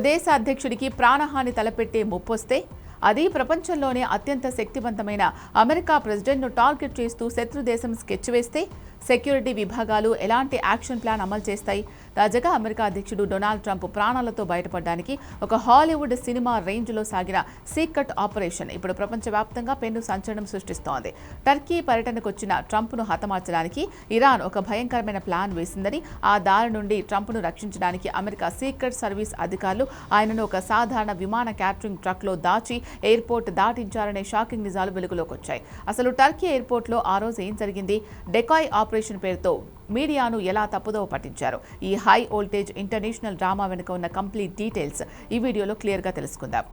దేశ అధ్యక్షుడికి ప్రాణహాని తలపెట్టే ముప్పొస్తే అది ప్రపంచంలోనే అత్యంత శక్తివంతమైన అమెరికా ప్రెసిడెంట్ను టార్గెట్ చేస్తూ శత్రు దేశం స్కెచ్ వేస్తే సెక్యూరిటీ విభాగాలు ఎలాంటి యాక్షన్ ప్లాన్ అమలు చేస్తాయి? తాజాగా అమెరికా అధ్యక్షుడు డొనాల్డ్ ట్రంప్ ప్రాణాలతో బయటపడడానికి ఒక హాలీవుడ్ సినిమా రేంజ్లో సాగిన సీక్రెట్ ఆపరేషన్ ఇప్పుడు ప్రపంచవ్యాప్తంగా పెను సంచలనం సృష్టిస్తోంది. టర్కీ పర్యటనకు వచ్చిన ట్రంప్ను హతమార్చడానికి ఇరాన్ ఒక భయంకరమైన ప్లాన్ వేసిందని, ఆ దారి నుండి ట్రంప్ను రక్షించడానికి అమెరికా సీక్రెట్ సర్వీస్ అధికారులు ఆయనను ఒక సాధారణ విమాన క్యాటరింగ్ ట్రక్లో దాచి ఎయిర్పోర్ట్ దాటించారనే షాకింగ్ నిజాలు వెలుగులోకి వచ్చాయి. అసలు టర్కీ ఎయిర్పోర్ట్లో ఆ రోజు ఏం జరిగింది? డెకాయ్ ఆపరేషన్ పేరుతో మీడియాను ఎలా తప్పుదోవ పట్టించారు? ఈ హై వోల్టేజ్ ఇంటర్నేషనల్ డ్రామా వెనుక ఉన్న కంప్లీట్ డీటెయిల్స్ ఈ వీడియోలో క్లియర్గా తెలుసుకుందాం.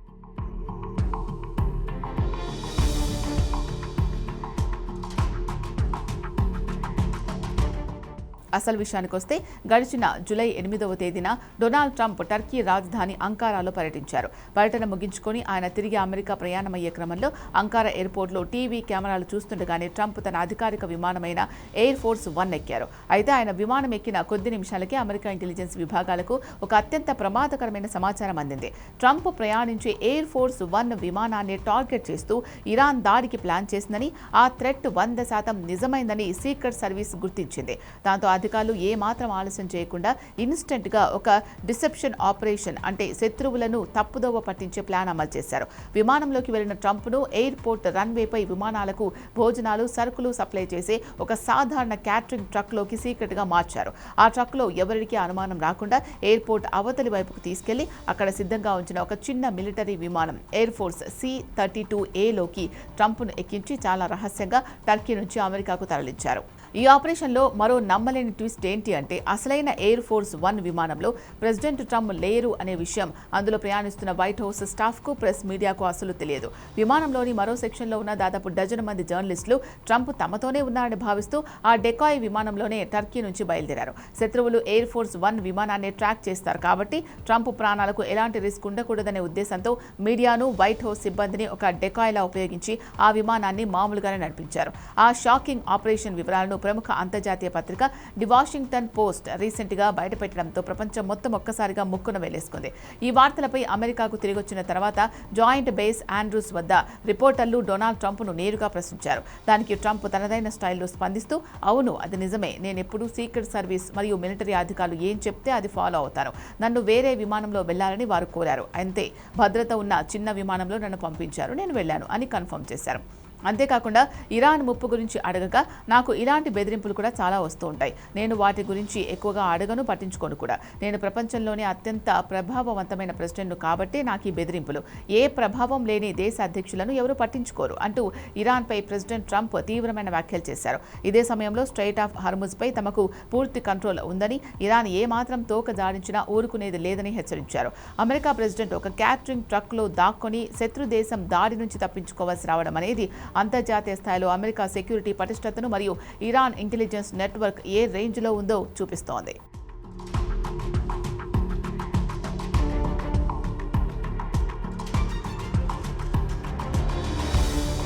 అసలు విషయానికి వస్తే గడిచిన జూలై 8వ తేదీన డొనాల్డ్ ట్రంప్ టర్కీ రాజధాని అంకారాలో పర్యటించారు. పర్యటన ముగించుకొని ఆయన తిరిగి అమెరికా ప్రయాణమయ్యే క్రమంలో అంకారా ఎయిర్పోర్ట్లో టీవీ కెమెరాలు చూస్తుండగానే ట్రంప్ తన అధికారిక విమానమైన ఎయిర్ ఫోర్స్ 1 ఎక్కారు. అయితే ఆయన విమానం ఎక్కిన కొద్ది నిమిషాలకే అమెరికా ఇంటెలిజెన్స్ విభాగాలకు ఒక అత్యంత ప్రమాదకరమైన సమాచారం అందింది. ట్రంప్ ప్రయాణించే ఎయిర్ ఫోర్స్ 1 విమానాన్ని టార్గెట్ చేస్తూ ఇరాన్ దాడికి ప్లాన్ చేసిందని, ఆ థ్రెట్ 100% నిజమైందని సీక్రెట్ సర్వీస్ గుర్తించింది. దాంతో అధికారులు ఏమాత్రం ఆలస్యం చేయకుండా ఇన్స్టెంట్ గా ఒక డిసెప్షన్ ఆపరేషన్ అంటే శత్రువులను తప్పుదోవ పట్టించే ప్లాన్ అమలు చేశారు. విమానంలోకి వెళ్లిన ట్రంప్ను ఎయిర్పోర్ట్ రన్వేపై విమానాలకు భోజనాలు, సరుకులు సప్లై చేసే ఒక సాధారణ క్యాటరింగ్ ట్రక్లోకి సీక్రెట్గా మార్చారు. ఆ ట్రక్లో ఎవరికి అనుమానం రాకుండా ఎయిర్పోర్ట్ అవతలి వైపుకు తీసుకెళ్లి అక్కడ సిద్ధంగా ఉంచిన ఒక చిన్న మిలిటరీ విమానం ఎయిర్ ఫోర్స్ C-32Aలోకి ట్రంప్ను ఎక్కించి చాలా రహస్యంగా టర్కీ నుంచి అమెరికాకు తరలించారు. ఈ ఆపరేషన్లో మరో నమ్మలేని ట్విస్ట్ ఏంటి అంటే, అసలైన ఎయిర్ ఫోర్స్ 1 విమానంలో ప్రెసిడెంట్ ట్రంప్ లేరు అనే విషయం అందులో ప్రయాణిస్తున్న వైట్ హౌస్ స్టాఫ్కు, ప్రెస్ మీడియాకు అసలు తెలియదు. విమానంలోని మరో సెక్షన్లో ఉన్న దాదాపు డజన్ మంది జర్నలిస్టులు ట్రంప్ తమతోనే ఉన్నారని భావిస్తూ ఆ డెకాయ్ విమానంలోనే టర్కీ నుంచి బయలుదేరారు. శత్రువులు ఎయిర్ ఫోర్స్ 1 విమానాన్ని ట్రాక్ చేస్తారు కాబట్టి ట్రంప్ ప్రాణాలకు ఎలాంటి రిస్క్ ఉండకూడదనే ఉద్దేశంతో మీడియాను, వైట్ హౌస్ సిబ్బందిని ఒక డెకాయ్లా ఉపయోగించి ఆ విమానాన్ని మామూలుగానే నడిపించారు. ఆ షాకింగ్ ఆపరేషన్ వివరాలను ప్రముఖ అంతర్జాతీయ పత్రిక ది వాషింగ్టన్ పోస్ట్ రీసెంట్గా బయటపెట్టడంతో ప్రపంచం మొత్తం ఒక్కసారిగా ముక్కున వేలేసుకుంది. ఈ వార్తలపై అమెరికాకు తిరిగొచ్చిన తర్వాత జాయింట్ బేస్ ఆండ్రూస్ వద్ద రిపోర్టర్లు డొనాల్డ్ ట్రంప్ను నేరుగా ప్రశ్నించారు. దానికి ట్రంప్ తనదైన స్టైల్లో స్పందిస్తూ, అవును, అది నిజమే, నేనెప్పుడూ సీక్రెట్ సర్వీస్ మరియు మిలిటరీ అధికారులు ఏం చెప్తే అది ఫాలో అవుతాను. నన్ను వేరే విమానంలో వెళ్లాలని వారు కోరారు. అంతే, భద్రత ఉన్న చిన్న విమానంలో నన్ను పంపించారు, నేను వెళ్లాను అని కన్ఫర్మ్ చేశారు. అంతేకాకుండా ఇరాన్ ముప్పు గురించి అడగగా, నాకు ఇలాంటి బెదిరింపులు కూడా చాలా వస్తూ ఉంటాయి. నేను వాటి గురించి ఎక్కువగా అడగను, పట్టించుకోను కూడా. నేను ప్రపంచంలోనే అత్యంత ప్రభావవంతమైన ప్రెసిడెంట్ను కాబట్టి నాకు ఈ బెదిరింపులు. ఏ ప్రభావం లేని దేశ అధ్యక్షులను ఎవరు పట్టించుకోరు అంటూ ఇరాన్పై ప్రెసిడెంట్ ట్రంప్ తీవ్రమైన వ్యాఖ్యలు చేశారు. ఇదే సమయంలో స్ట్రెయిట్ ఆఫ్ హార్ముజ్పై తమకు పూర్తి కంట్రోల్ ఉందని, ఇరాన్ ఏమాత్రం తోక జాడించినా ఊరుకునేది లేదని హెచ్చరించారు. అమెరికా ప్రెసిడెంట్ ఒక క్యాటరింగ్ ట్రక్లో దాక్కొని శత్రు దేశం దాడి నుంచి తప్పించుకోవాల్సి రావడం అనేది అంతర్జాతీయ స్థాయిలో అమెరికా సెక్యూరిటీ పటిష్టతను మరియు ఇరాన్ ఇంటెలిజెన్స్ నెట్వర్క్ ఏ రేంజ్లో ఉందో చూపిస్తోంది.